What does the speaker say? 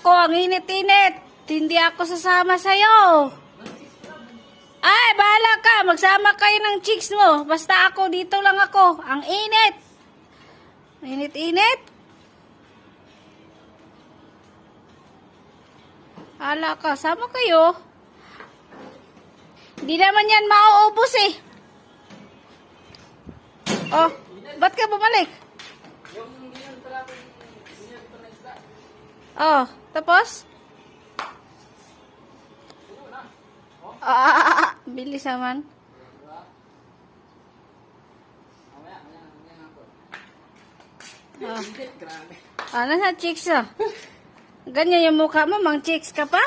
ako, ang init-init. Hindi ako sasama sa'yo. Ay, bahala ka. Magsama kayo ng chicks mo. Basta ako, dito lang ako. Ang init. Init-init. Bahala ka. Sama kayo. Hindi naman yan mauubos eh. Oh, ba't ka bumalik? Oh, tapos? Bilis naman. Oh. Nasa chicks ah. Ganyan yung mukha mo, mang chicks ka pa?